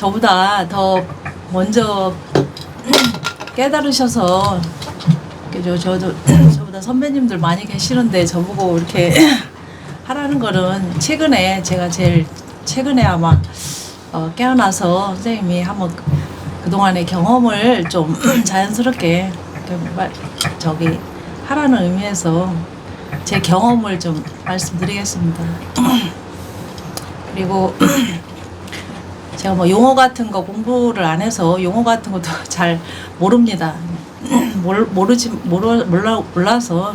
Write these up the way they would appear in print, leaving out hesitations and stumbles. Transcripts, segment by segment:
저보다 더 먼저 깨달으셔서 저도 저보다 선배님들 많이 계시는데 저보고 이렇게 하라는 거는 제가 제일 최근에 아마 깨어나서 선생님이 한번 그동안의 경험을 좀 자연스럽게 하라는 의미에서 제 경험을 좀 말씀드리겠습니다. 그리고 제가 뭐 용어 같은 거 공부를 안 해서 용어 같은 것도 잘 모릅니다. 몰라서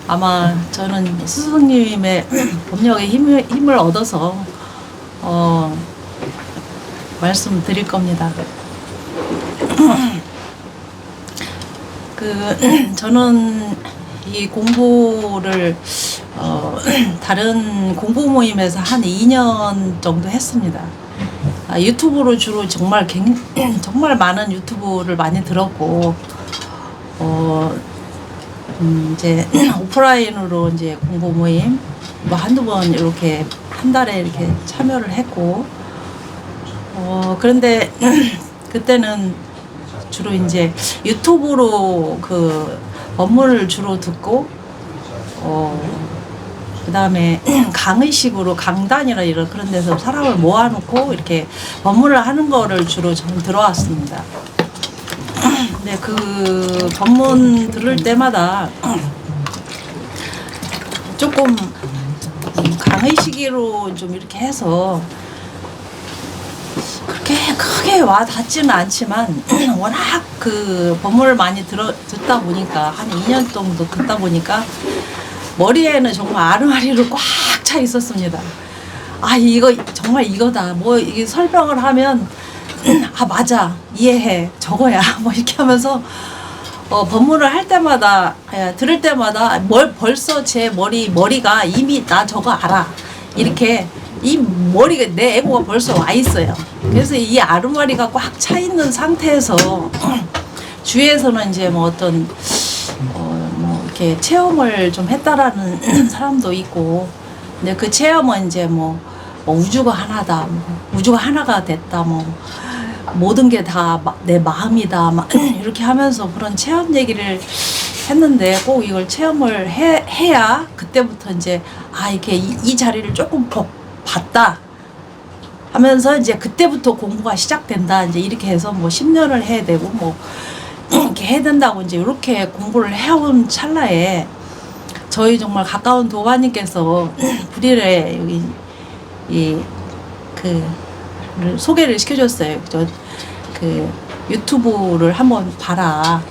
아마 저는 스승님의 법력의 힘을 얻어서 말씀드릴 겁니다. 저는 이 공부를 다른 공부 모임에서 한 2년 정도 했습니다. 유튜브로 주로 정말 많은 유튜브를 많이 들었고 이제 오프라인으로 이제 공부 모임 뭐 한두 번 이렇게 한 달에 이렇게 참여를 했고 그런데 그때는 주로 이제 유튜브로 그 법문을 주로 듣고 그 다음에 강의식으로 강단이나 이런 그런 데서 사람을 모아놓고 이렇게 법문을 하는 거를 주로 저는 들어왔습니다. 근데 그 법문 들을 때마다 조금 강의식으로 좀 이렇게 해서 그렇게 크게 와 닿지는 않지만 워낙 그 법문을 많이 듣다 보니까 한 2년 정도 듣다 보니까 머리에는 정말 아르마리로 꽉 차 있었습니다. 이거 정말 이거다. 뭐 이게 설명을 하면 맞아, 이해해, 저거야, 뭐 이렇게 하면서 법문을 할 때마다 들을 때마다 벌써 제 머리가 이미 나 저거 알아 이렇게 이 머리가 내 에고가 벌써 와 있어요. 그래서 이 아르마리가 꽉 차 있는 상태에서 주위에서는 이제 뭐 어떤 뭐 이렇게 체험을 좀 했다라는 사람도 있고, 근데 그 체험은 이제 뭐 우주가 하나다, 우주가 하나가 됐다, 뭐 모든 게 다 내 마음이다, 막 이렇게 하면서 그런 체험 얘기를 했는데 꼭 이걸 체험을 해야 그때부터 이제 이렇게 이 자리를 조금 봤다 하면서 이제 그때부터 공부가 시작된다, 이제 이렇게 해서 뭐 10년을 해야 되고 뭐 이렇게 해야 된다고 이제 이렇게 공부를 해온 찰나에 저희 정말 가까운 도반님께서 불일에 여기 소개를 시켜줬어요. 그 유튜브를 한번 봐라.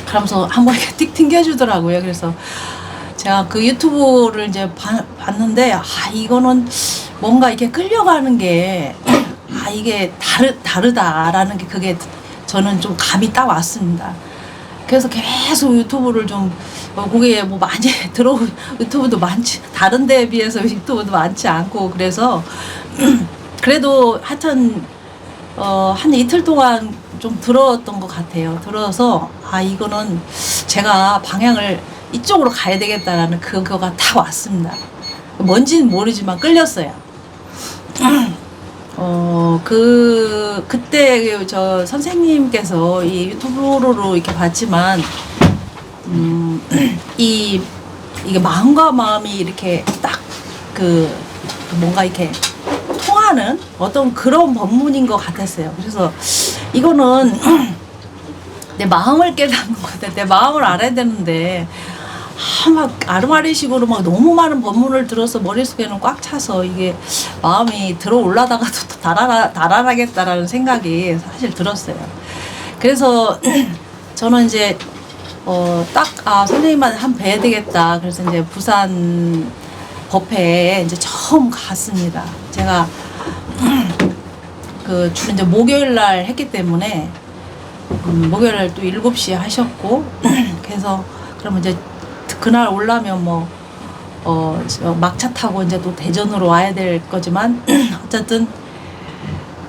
그러면서 한번 이렇게 띡 튕겨주더라고요. 그래서 제가 그 유튜브를 이제 봤는데 이거는 뭔가 이렇게 끌려가는 게 이게 다르다라는 게 그게 저는 좀 감이 딱 왔습니다. 그래서 계속 유튜브를 좀 거기에 뭐 많이 유튜브도 많지, 다른 데에 비해서 유튜브도 많지 않고, 그래서 그래도 하여튼 한 이틀 동안 좀 들었던 것 같아요. 들어서 이거는 제가 방향을 이쪽으로 가야 되겠다라는 그거가 다 왔습니다. 뭔지는 모르지만 끌렸어요. 그때 저 선생님께서 이 유튜브로 이렇게 봤지만 이게 마음과 마음이 이렇게 딱 뭔가 이렇게 통하는 어떤 그런 법문인 것 같았어요. 그래서 이거는 내 마음을 깨닫는 건데, 내 마음을 알아야 되는데 막 아르마리식으로 막 너무 많은 법문을 들어서 머릿속에는 꽉 차서 이게 마음이 들어올라다가도 또 달아나겠다라는 생각이 사실 들었어요. 그래서 저는 이제 선생님한테 한번 뵈야 되겠다. 그래서 이제 부산 법회에 이제 처음 갔습니다. 제가 주로 이제 목요일 날 했기 때문에 목요일 날 또 7시에 하셨고, 그래서 그러면 이제 그날 오려면 막차 타고 이제 또 대전으로 와야 될 거지만 어쨌든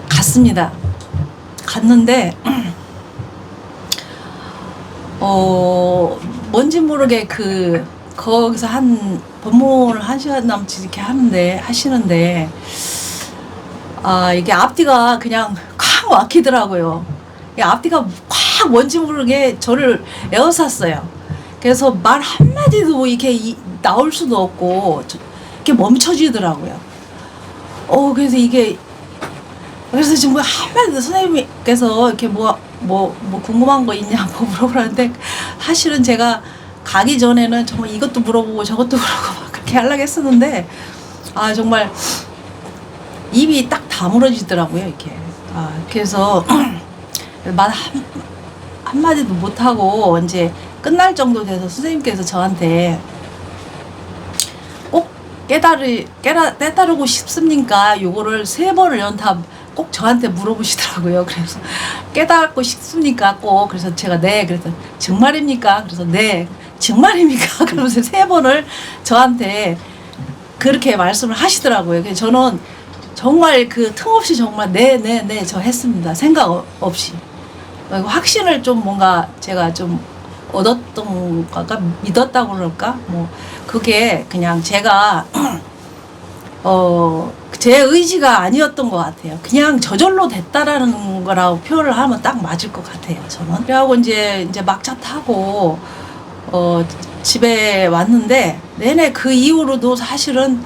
갔습니다. 갔는데 뭔지 모르게 거기서 한 법문을 1시간 남짓 이렇게 하시는데 이게 앞뒤가 그냥 콱 막히더라고요. 이 앞뒤가 콱 뭔지 모르게 저를 에워쌌어요. 그래서 말 한마디도 이렇게 나올 수도 없고 이렇게 멈춰지더라고요. 그래서 이게 그래서 지금 한마디도 선생님께서 이렇게 뭐 궁금한 거 있냐고 물어보는데 사실은 제가 가기 전에는 정말 이것도 물어보고 저것도 물어보고 막 그렇게 하려고 했었는데 정말 입이 딱 다물어지더라고요 이렇게. 그래서 말 한마디도 못하고 이제 끝날 정도 돼서 선생님께서 저한테 꼭 깨달으고 싶습니까? 요거를 3번을 연타 꼭 저한테 물어보시더라고요. 그래서 깨닫고 싶습니까? 꼭. 그래서 제가 네. 그래서 정말입니까? 그래서 네. 정말입니까? 그러면서 3번을 저한테 그렇게 말씀을 하시더라고요. 그래서 저는 정말 그 틈없이 정말 네, 저 했습니다. 생각 없이. 확신을 좀 뭔가 제가 좀 얻었던 거가 믿었다고 그럴까? 뭐 그게 그냥 제가 제 의지가 아니었던 것 같아요. 그냥 저절로 됐다라는 거라고 표현을 하면 딱 맞을 것 같아요. 저는. 그래갖고 이제 막차 타고 집에 왔는데 내내 그 이후로도 사실은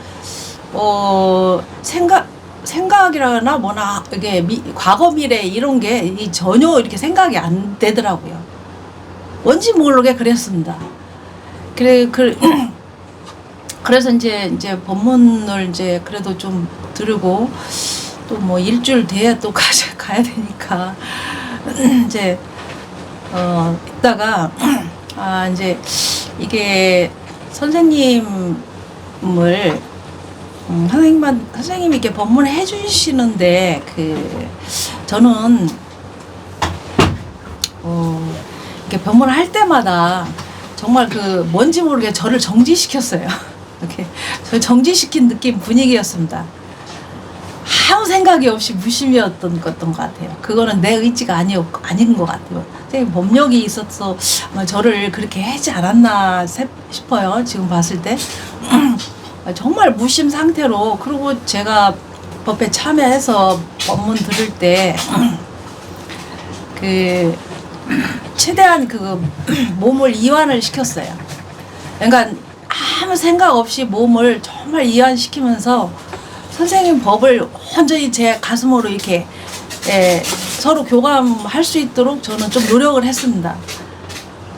생각이라나 뭐나 이게 과거 미래 이런 게 전혀 이렇게 생각이 안 되더라고요. 뭔지 모르게 그랬습니다. 그래서 이제 법문을 이제 그래도 좀 들으고 또 뭐 일주일 뒤에 또 가야 되니까 이제 있다가 이제 이게 선생님을 선생님이 이렇게 법문을 해주시는데 저는 이렇게 법문을 할 때마다 정말 뭔지 모르게 저를 정지시켰어요. 이렇게 저를 정지시킨 느낌 분위기였습니다. 아무 생각이 없이 무심이었던 것 같아요. 그거는 내 의지가 아닌 것 같아요. 선생님 법력이 있어서 저를 그렇게 하지 않았나 싶어요. 지금 봤을 때. 정말 무심 상태로. 그리고 제가 법회 참여해서 법문 들을 때 최대한 몸을 이완을 시켰어요. 그러니까 아무 생각 없이 몸을 정말 이완시키면서 선생님 법을 온전히 제 가슴으로 이렇게 서로 교감할 수 있도록 저는 좀 노력을 했습니다.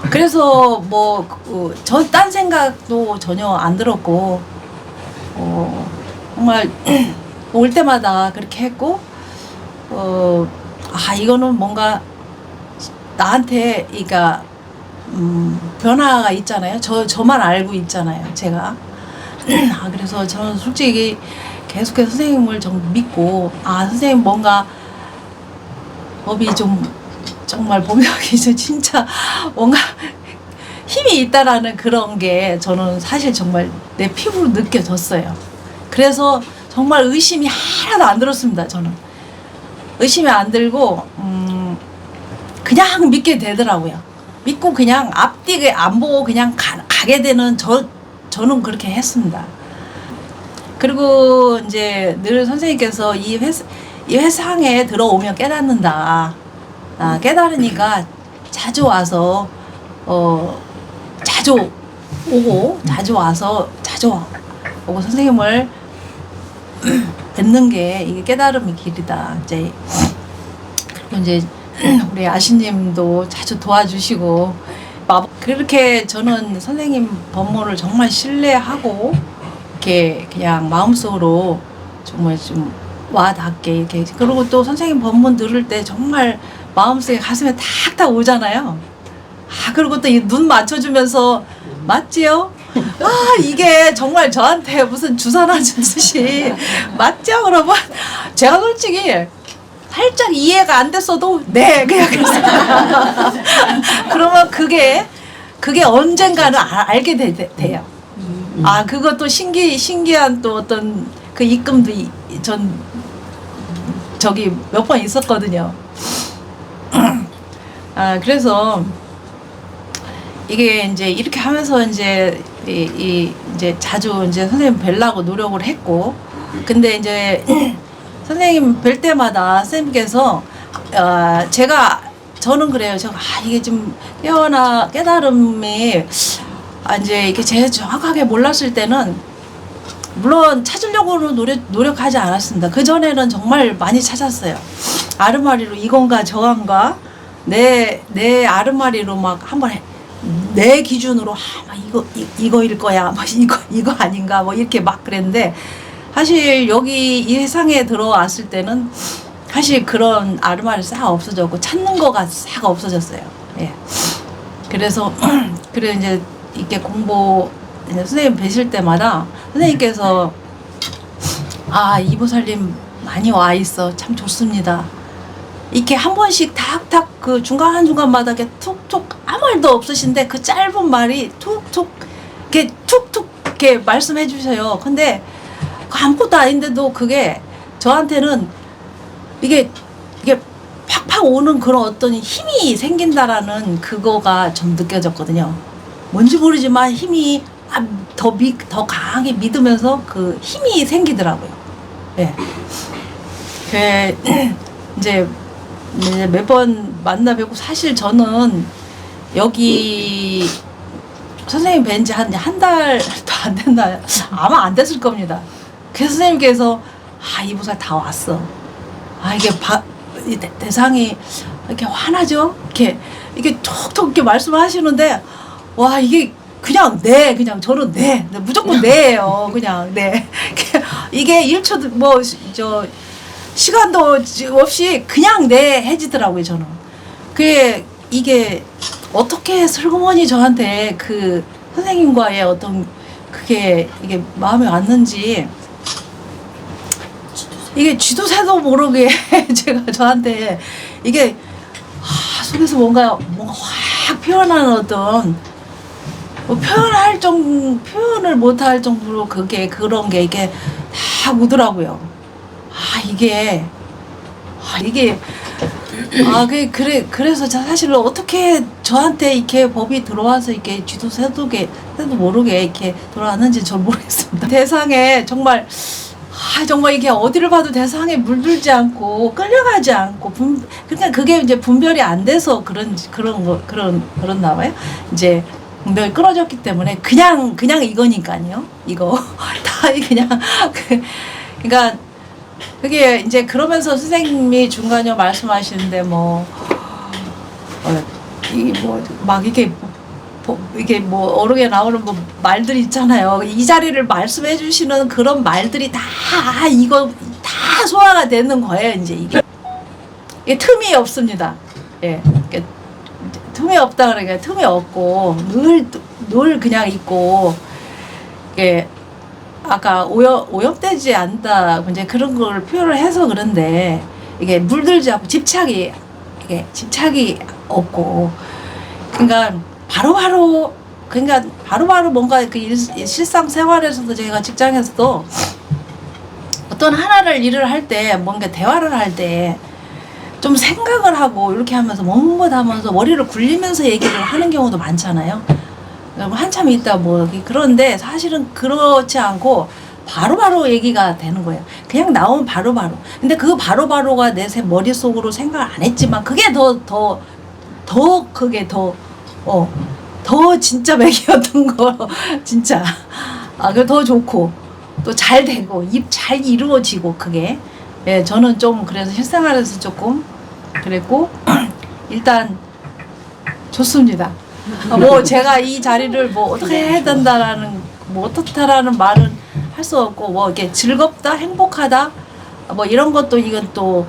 그래서 딴 생각도 전혀 안 들었고 정말 올 때마다 그렇게 했고 이거는 뭔가 나한테 변화가 있잖아요. 저만 알고 있잖아요. 제가. 그래서 저는 솔직히 계속해서 선생님을 좀 믿고 선생님 뭔가 법이 정말 법력이 진짜 뭔가 힘이 있다라는 그런 게 저는 사실 정말 내 피부로 느껴졌어요. 그래서 정말 의심이 하나도 안 들었습니다. 저는 의심이 안 들고 그냥 믿게 되더라고요. 믿고 그냥 앞뒤 안 보고 그냥 가게 되는 저는 그렇게 했습니다. 그리고 이제 늘 선생님께서 이 회상에 들어오면 깨닫는다. 깨달으니까 자주 와서 자주 오고 선생님을 뵙는 게 이게 깨달음의 길이다. 그리고 이제 우리 아시님도 자주 도와주시고 그렇게 저는 선생님 법문을 정말 신뢰하고 이렇게 그냥 마음속으로 정말 좀 와닿게 이렇게. 그리고 또 선생님 법문 들을 때 정말 마음속에 가슴에 탁탁 오잖아요. 그리고 또 이 눈 맞춰주면서 맞지요? 이게 정말 저한테 무슨 주사나 주듯이 맞죠? 그러면 제가 솔직히 살짝 이해가 안 됐어도 네 그냥 그랬어요. 그러면 그게 언젠가는 알게 돼요. 그것도 신기한 또 어떤 그 입금도 전 저기 몇 번 있었거든요. 그래서 이게 이제 이렇게 하면서 이제 이제 자주 이제 선생님 뵈려고 노력을 했고, 근데 이제 선생님 뵐 때마다 선생님께서 저는 그래요. 이게 좀 깨달음이 이제 이렇게 제일 정확하게 몰랐을 때는 물론 찾으려고는 노력하지 않았습니다. 그 전에는 정말 많이 찾았어요. 아르마리로 이건가 저건가 내 아르마리로 막 한번 내 기준으로 막 이거일 거야, 막 이거 아닌가 뭐 이렇게 막 그랬는데 사실 여기 이 세상에 들어왔을 때는 사실 그런 아르마리 싹 없어졌고 찾는 거가 싹 없어졌어요. 예. 그래서 그래 이제 이렇게 이제 선생님 뵈실 때마다 선생님께서 이보살님 많이 와 있어 참 좋습니다. 이렇게 한 번씩 탁탁 그 중간중간마다 이렇게 툭툭 아무 말도 없으신데 그 짧은 말이 툭툭 이렇게 말씀해 주셔요. 근데 아무것도 아닌데도 그게 저한테는 이게 팍팍 오는 그런 어떤 힘이 생긴다라는 그거가 좀 느껴졌거든요. 뭔지 모르지만 힘이 더 강하게 믿으면서 그 힘이 생기더라고요. 예. 이제 몇 번 만나 뵙고 사실 저는 여기 선생님 뵌 지 한 달도 안 됐나요? 아마 안 됐을 겁니다. 그래서 선생님께서 이보살 다 왔어. 이게 대상이 이렇게 화나죠? 이게 톡톡 이렇게 말씀하시는데 와 이게 그냥 저는 무조건 네예요. 그냥 네. 이게 1초도 시간도 없이 그냥 네 해지더라고요. 저는 이게 어떻게 슬그머니 저한테 그 선생님과의 어떤 이게 마음에 왔는지 이게 쥐도 새도 모르게 제가 저한테 이게 속에서 뭔가 확 피어나는 어떤 표현을 못할 정도로 그런 게 이게 다 오더라고요. 그래서 사실 어떻게 저한테 이렇게 법이 들어와서 이렇게 쥐도 새도 모르게 이렇게 돌아왔는지 전 모르겠습니다. 대상에 정말 이게 어디를 봐도 대상에 물들지 않고 끌려가지 않고 그러니까 그게 이제 분별이 안 돼서 그런나 봐요. 이제 분별이 끊어졌기 때문에 그냥 이거니까요. 이거 다 그냥 그러니까 그게 이제 그러면서 선생님이 중간에 말씀하시는데 이게 어록에 나오는 말들이 있잖아요. 이 자리를 말씀해 주시는 그런 말들이 다 소화가 되는 거예요. 이제 이게 틈이 없습니다. 예. 틈이 없다 그러니까 틈이 없고 늘 그냥 있고 아까 오염되지 않다 이제 그런 걸 표현을 해서 그런데 이게 물들지 않고 집착이 없고 그러니까 바로바로 뭔가 그 실상생활에서도 제가 직장에서도 어떤 일을 할 때 뭔가 대화를 할 때 좀 생각을 하고 이렇게 하면서 하면서 머리를 굴리면서 얘기를 하는 경우도 많잖아요. 한참 있다 그런데 사실은 그렇지 않고 바로바로 얘기가 되는 거예요. 그냥 나오면 바로바로. 근데 그 바로바로가 내 머릿속으로 생각을 안 했지만 그게 더 진짜 맥이었던 거 진짜 그게 더 좋고 또 잘 되고 잘 이루어지고 그게 저는 좀 그래서 실생활에서 조금 그랬고 일단 좋습니다. 제가 이 자리를 어떻게 해야 된다라는 어떻다라는 말은 할 수 없고 이렇게 즐겁다 행복하다 이런 것도 이건 또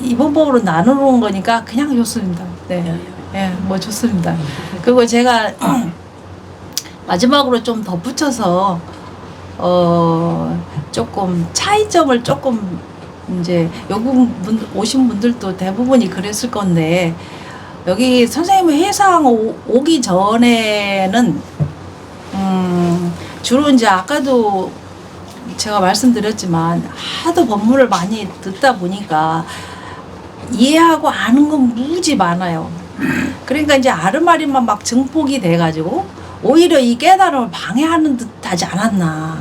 이분법으로 나누는 거니까 그냥 좋습니다. 네. 좋습니다. 그리고 제가 마지막으로 좀 덧붙여서 조금 차이점을 조금 이제 여기 오신 분들도 대부분이 그랬을 건데 여기 선생님 회상 오기 전에는 주로 이제 아까도 제가 말씀드렸지만 하도 법문을 많이 듣다 보니까 이해하고 아는 건 무지 많아요. 그러니까 이제 아르마리만 막 증폭이 돼가지고 오히려 이 깨달음을 방해하는 듯하지 않았나.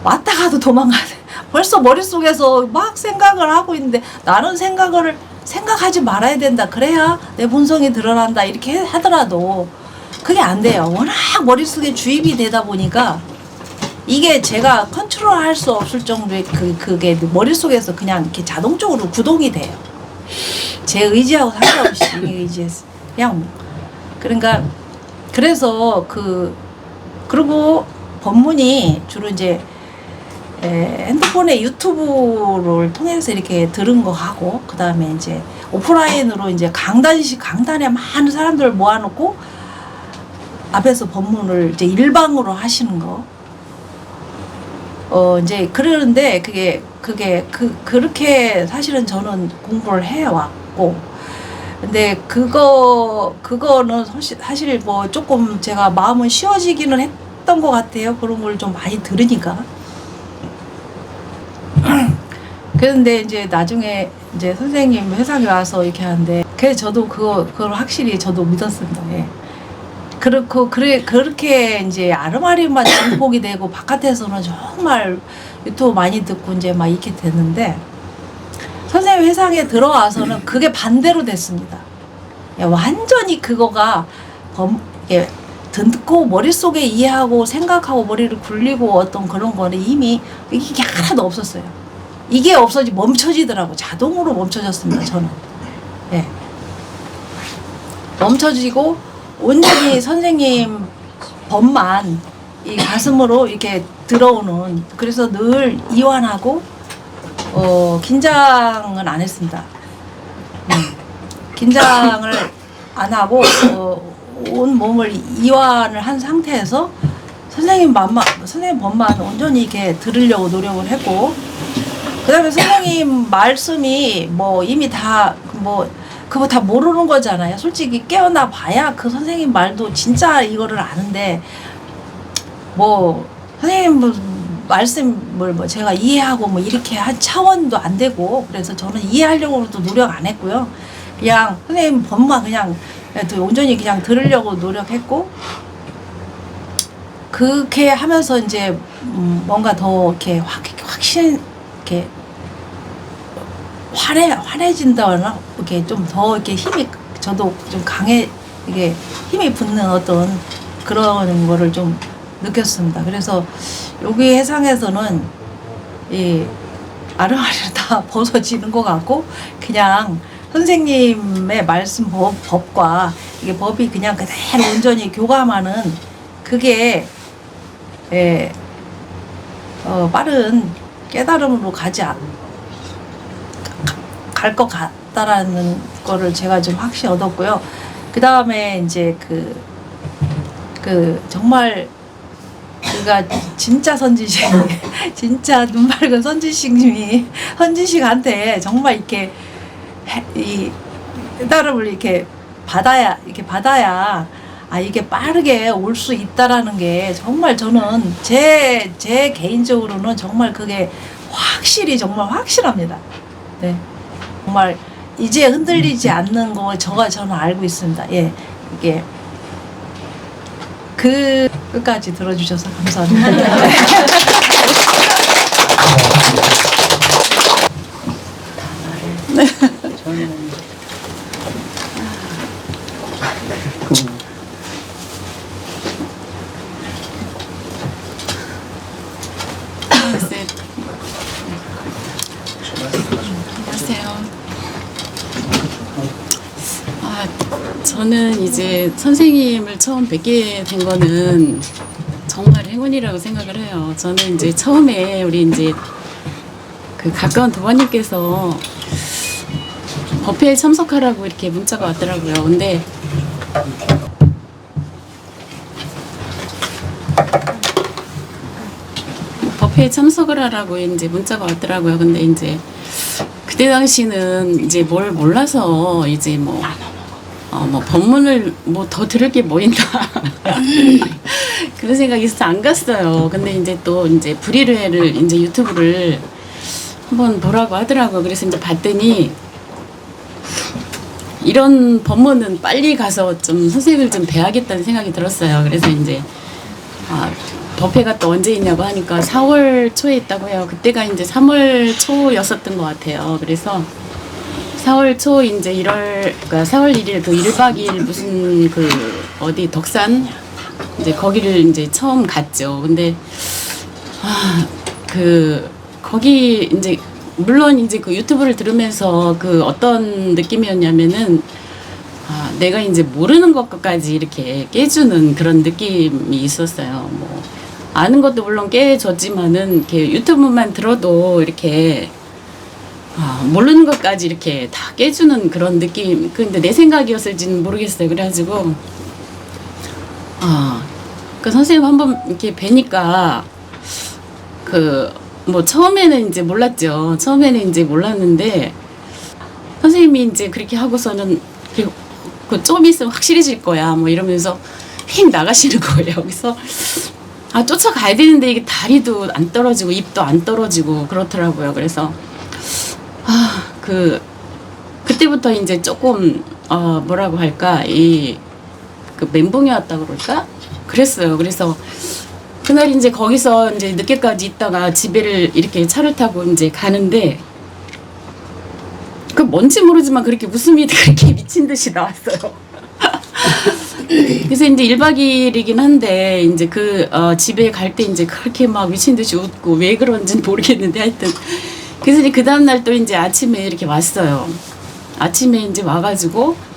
왔다가도 벌써 머릿속에서 막 생각을 하고 있는데 나는 생각하지 말아야 된다. 그래야 내 본성이 드러난다. 이렇게 하더라도 그게 안 돼요. 워낙 머릿속에 주입이 되다 보니까 이게 제가 컨트롤할 수 없을 정도의 그게 머릿속에서 그냥 이렇게 자동적으로 구동이 돼요. 제 의지하고 상관없이 의지해서 그냥 그러니까 그래서 그리고 법문이 주로 이제 핸드폰에 유튜브를 통해서 이렇게 들은 거 하고 그 다음에 이제 오프라인으로 이제 강단에 많은 사람들을 모아놓고 앞에서 법문을 이제 일방으로 하시는 거. 이제 그러는데 그렇게 사실은 저는 공부를 해왔고, 근데 그거는 사실 뭐 조금 제가 마음은 쉬워지기는 했던 것 같아요. 그런 걸 좀 많이 들으니까. 그런데 이제 나중에 이제 선생님 회상에 와서 이렇게 하는데, 그래서 저도 그걸 확실히 저도 믿었습니다. 예. 그렇게 이제 아르마리만 증폭이 되고 바깥에서는 정말 유튜브 많이 듣고 이제 막 이렇게 됐는데 선생님 회상에 들어와서는 그게 반대로 됐습니다. 완전히 그거가 듣고 머릿속에 이해하고 생각하고 머리를 굴리고 어떤 그런 거는 이미 이게 하나도 없었어요. 이게 멈춰지더라고. 자동으로 멈춰졌습니다. 저는. 예. 멈춰지고 온전히 선생님 법만 이 가슴으로 이렇게 들어오는, 그래서 늘 이완하고 긴장은 안 했습니다. 긴장을 안 하고 온 몸을 이완을 한 상태에서 선생님 법만 온전히 이렇게 들으려고 노력을 했고, 그 다음에 선생님 말씀이 뭐 이미 그거 다 모르는 거잖아요. 솔직히 깨어나 봐야 그 선생님 말도 진짜 이거를 아는데, 뭐 선생님 말씀을 제가 이해하고 뭐 이렇게 한 차원도 안 되고, 그래서 저는 이해하려고도 노력 안 했고요. 그냥 선생님 법만 그냥 온전히 그냥 들으려고 노력했고, 그렇게 하면서 이제 뭔가 더 이렇게 확신 이렇게 환해진다거나 이렇게 좀 더 이렇게 저도 좀 이게 힘이 붙는 어떤 그런 거를 좀 느꼈습니다. 그래서 여기 해상에서는 이 아르마리를 다 벗어지는 것 같고, 그냥 선생님의 말씀 법과 이게 법이 그냥 그대로 온전히 교감하는 그게 빠른 깨달음으로 갈 것 같다라는 거를 제가 좀 확실히 얻었고요. 그 다음에 이제 정말 그가 진짜 선지식, 진짜 눈 밝은 선지식한테 정말 이렇게 이 깨달음을 이렇게 받아야 이게 빠르게 올 수 있다라는 게 정말 저는 제 개인적으로는 정말 그게 정말 확실합니다. 네. 정말 이제 흔들리지 않는 거 저는 알고 있습니다. 예. 이게 끝까지 들어주셔서 감사합니다. 네. 저는 이제 선생님을 처음 뵙게 된 거는 정말 행운이라고 생각을 해요. 저는 이제 처음에 우리 이제 그 가까운 도반님께서 법회에 참석하라고 이렇게 문자가 왔더라고요. 근데 법회에 참석을 하라고 이제 문자가 왔더라고요. 근데 이제 그때 당시는 이제 뭘 몰라서 이제 뭐 법문을 더 들을 게 뭐 있나 그런 생각이 있어서 안 갔어요. 근데 이제 또 이제 불일회를 이제 유튜브를 한번 보라고 하더라고요. 그래서 이제 봤더니 이런 법문은 빨리 가서 좀 선생님을 좀 뵈야겠다는 생각이 들었어요. 그래서 이제 법회가 또 언제 있냐고 하니까 4월 초에 있다고 해요. 그때가 이제 3월 초였었던 것 같아요. 그래서 4월 초 이제 1월 그러니까 4월 1일 그 1박 2일 무슨 그 어디 덕산 이제 거기를 이제 처음 갔죠. 근데 그 거기 이제 물론 이제 그 유튜브를 들으면서 그 어떤 느낌이었냐면은 내가 이제 모르는 것까지 이렇게 깨주는 그런 느낌이 있었어요. 뭐 아는 것도 물론 깨줬지만은 이렇게 유튜브만 들어도 이렇게 모르는 것까지 이렇게 다 깨주는 그런 느낌. 근데 내 생각이었을지는 모르겠어요. 그래가지고 그 선생님 한번 이렇게 뵈니까 그 뭐 처음에는 이제 몰랐죠. 처음에는 이제 몰랐는데 선생님이 이제 그렇게 하고서는 그 좀 있으면 확실해질 거야. 뭐 이러면서 휙 나가시는 거예요. 그래서 쫓아가야 되는데 이게 다리도 안 떨어지고 입도 안 떨어지고 그렇더라고요. 그래서 그때부터 이제 조금 뭐라고 할까 그 멘붕이 왔다 그럴까 그랬어요. 그래서 그날 이제 거기서 이제 늦게까지 있다가 집에를 이렇게 차를 타고 이제 가는데 그 뭔지 모르지만 그렇게 웃음이 그렇게 미친 듯이 나왔어요. 그래서 이제 1박 2일이긴 한데 이제 집에 갈 때 이제 그렇게 막 미친 듯이 웃고 왜 그런지는 모르겠는데 하여튼 그래서 이제 그 다음날 또 이제 아침에 이렇게 왔어요. 아침에 이제 와가지고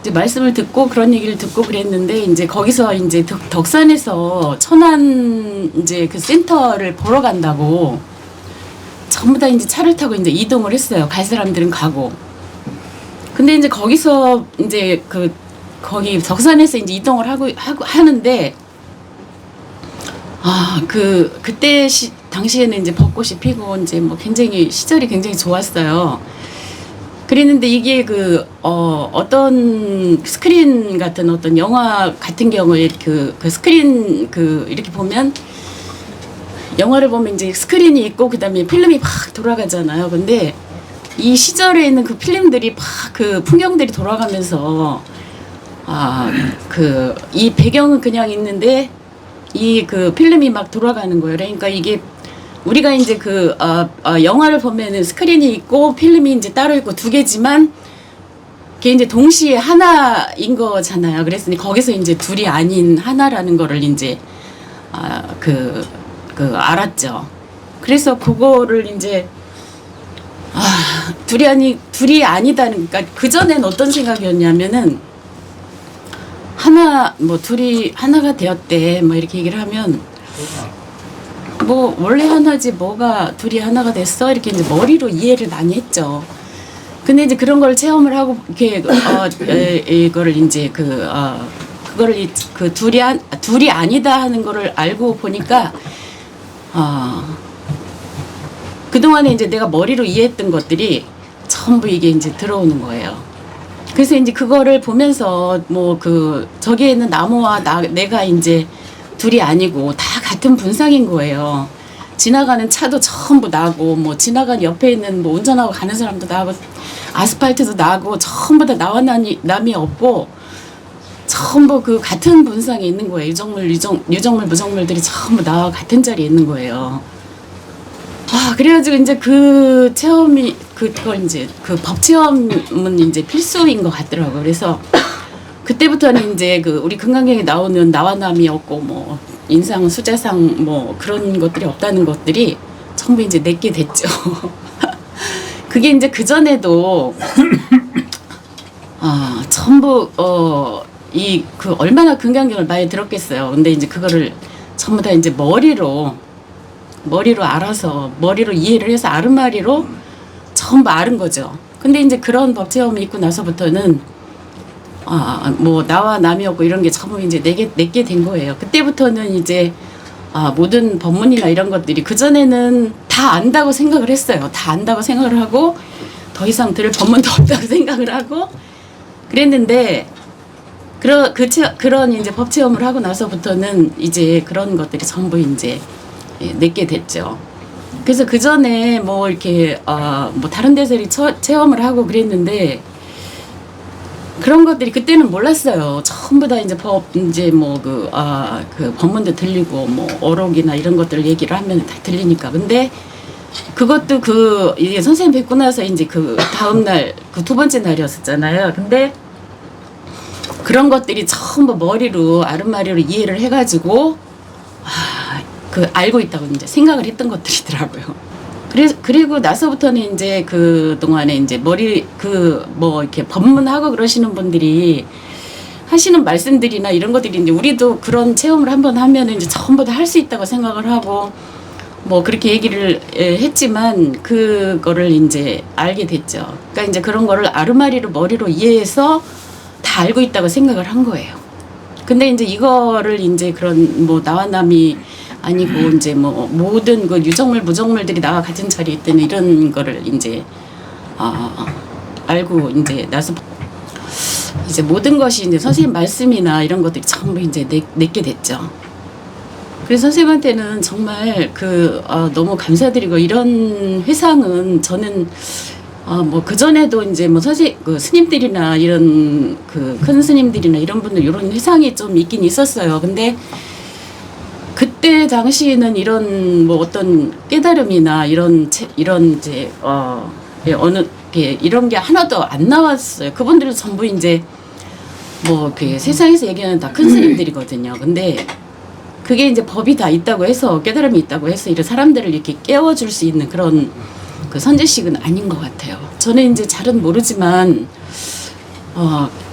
이제 말씀을 듣고 그런 얘기를 듣고 그랬는데 이제 거기서 이제 덕산에서 천안 이제 그 센터를 보러 간다고 전부 다 이제 차를 타고 이제 이동을 했어요. 갈 사람들은 가고. 근데 이제 거기서 이제 거기 덕산에서 이제 이동을 하는데 그때 당시에는 이제 벚꽃이 피고 이제 뭐 굉장히 시절이 굉장히 좋았어요. 그랬는데 이게 어떤 스크린 같은 어떤 영화 같은 경우에 그 스크린 이렇게 보면 영화를 보면 이제 스크린이 있고 그다음에 필름이 막 돌아가잖아요. 근데 이 시절에 있는 그 필름들이 막 그 풍경들이 돌아가면서 이 배경은 그냥 있는데 이 그 필름이 막 돌아가는 거예요. 그러니까 이게 우리가 이제 영화를 보면은 스크린이 있고 필름이 이제 따로 있고 두 개지만 그게 이제 동시에 하나인 거잖아요. 그래서 거기서 이제 둘이 아닌 하나라는 거를 이제 알았죠. 그래서 그거를 이제 둘이 아니다는 그러니까 그 전엔 어떤 생각이었냐면은 둘이 하나가 되었대 뭐 이렇게 얘기를 하면 뭐 원래 하나지 뭐가 둘이 하나가 됐어 이렇게 이제 머리로 이해를 많이 했죠. 근데 이제 그런 걸 체험을 하고 이렇게 이거를 이제 그거를 둘이 아니다 하는 거를 알고 보니까 그동안에 이제 내가 머리로 이해했던 것들이 전부 이게 이제 들어오는 거예요. 그래서 이제 그거를 보면서 저기에 있는 나무와 내가 이제 둘이 아니고 다 같은 분상인 거예요. 지나가는 차도 전부 나고 뭐 지나가는 옆에 있는 뭐 운전하고 가는 사람도 나고 아스팔트도 나고 전부 다 나와 남이 없고 전부 그 같은 분상에 있는 거예요. 유정물 무정물들이 전부 나와 같은 자리에 있는 거예요. 그래가지고 이제 그 체험이 그걸 이제 그 법 체험은 이제 필수인 것 같더라고요. 그래서 그때부터는 이제 우리 금강경에 나오는 나와 남이 없고 뭐 인상 수자상 뭐 그런 것들이 없다는 것들이 전부 이제 내게 됐죠. 그게 이제 그 전에도 전부 얼마나 금강경을 많이 들었겠어요. 근데 이제 그거를 전부 다 이제 머리로 알아서 머리로 이해를 해서 아름마리로 전부 아는 거죠. 근데 이제 그런 법 체험이 있고 나서부터는 뭐 나와 남이 없고 이런 게 전부 이제 내게 된 거예요. 그때부터는 이제 모든 법문이나 이런 것들이 그전에는 다 안다고 생각을 했어요. 다 안다고 생각을 하고 더 이상 들을 법문도 없다고 생각을 하고 그랬는데 그런 이제 법 체험을 하고 나서부터는 이제 그런 것들이 전부 이제 내게 됐죠. 그래서 그 전에 뭐 이렇게 뭐 다른 데서 체험을 하고 그랬는데 그런 것들이 그때는 몰랐어요. 전부 다 이제 법 이제 뭐 그 법문도 들리고 뭐 어록이나 이런 것들 얘기를 하면 다 들리니까. 근데 그것도 이게 선생님 뵙고 나서 이제 그 다음 날 그 두 번째 날이었었잖아요. 근데 그런 것들이 전부 머리로 아름마리로 이해를 해가지고 그 알고 있다고 이제 생각을 했던 것들이더라고요. 그리고 나서부터는 이제 그 동안에 이제 머리 뭐 이렇게 법문하고 그러시는 분들이 하시는 말씀들이나 이런 것들이 이제 우리도 그런 체험을 한번 하면 이제 전부 다 할 수 있다고 생각을 하고 뭐 그렇게 얘기를 했지만 그거를 이제 알게 됐죠. 그러니까 이제 그런 거를 아르마리로 머리로 이해해서 다 알고 있다고 생각을 한 거예요. 근데 이제 이거를 이제 그런 뭐 나와 남이 아니고 이제 뭐 모든 그 유정물 무정물들이 나와 같은 자리에 있다는 이런 거를 이제 알고 이제 나서 이제 모든 것이 이제 선생님 말씀이나 이런 것들이 전부 이제 내게 됐죠. 그래서 선생님한테는 정말 너무 감사드리고 이런 회상은 저는 뭐 그전에도 이제 뭐 그 스님들이나 이런 그 큰 스님들이나 이런 분들 이런 회상이 좀 있긴 있었어요. 근데 그때 당시에는 이런 뭐 어떤 깨달음이나 이런 이제 어느 게 이런 게 하나도 안 나왔어요. 그분들은 전부 이제 뭐 그 세상에서 얘기하는 다 큰 스님들이거든요. 근데 그게 이제 법이 다 있다고 해서 깨달음이 있다고 해서 이런 사람들을 이렇게 깨워줄 수 있는 그런 그 선지식은 아닌 것 같아요. 저는 이제 잘은 모르지만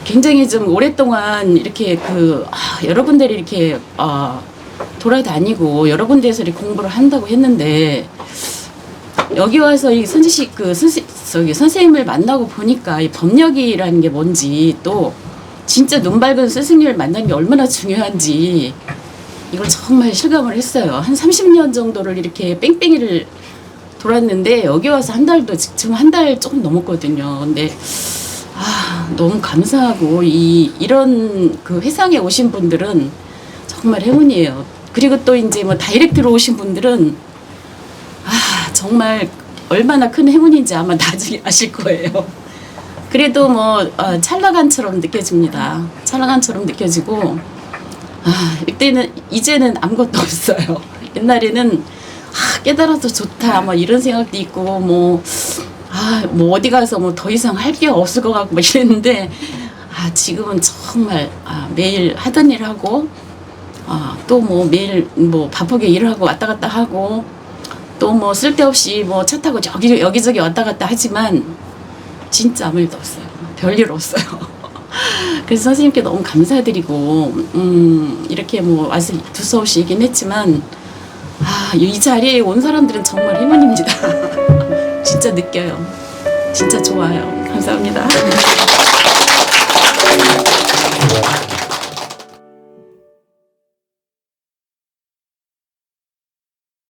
굉장히 좀 오랫동안 이렇게 여러분들이 이렇게 돌아다니고 여러 군데에서 이렇게 공부를 한다고 했는데 여기 와서 이 선지식 선생님을 만나고 보니까 이 법력이라는 게 뭔지 또 진짜 눈 밝은 스승님을 만나는 게 얼마나 중요한지 이걸 정말 실감을 했어요. 한 30년 정도를 이렇게 뺑뺑이를 돌았는데 여기 와서 한 달도 지금 한 달 조금 넘었거든요. 근데 너무 감사하고 이런 그 회상에 오신 분들은 정말 행운이에요. 그리고 또 이제 뭐 다이렉트로 오신 분들은 정말 얼마나 큰 행운인지 아마 나중에 아실 거예요. 그래도 뭐 찰나간처럼 느껴집니다. 찰나간처럼 느껴지고 이제는 아무것도 없어요. 옛날에는 깨달아서 좋다 뭐 이런 생각도 있고 뭐 어디 가서 뭐 더 이상 할 게 없을 것 같고 막 이랬는데 지금은 정말 매일 하던 일 하고 또 뭐 매일 뭐 바쁘게 일을 하고 왔다 갔다 하고 또 뭐 쓸데없이 뭐 차 타고 여기저기 왔다 갔다 하지만 진짜 아무 일도 없어요. 별일 없어요. 그래서 선생님께 너무 감사드리고 이렇게 뭐 와서 두서없이 얘기는 했지만 이 자리에 온 사람들은 정말 행운입니다. 진짜 느껴요. 진짜 좋아요. 감사합니다.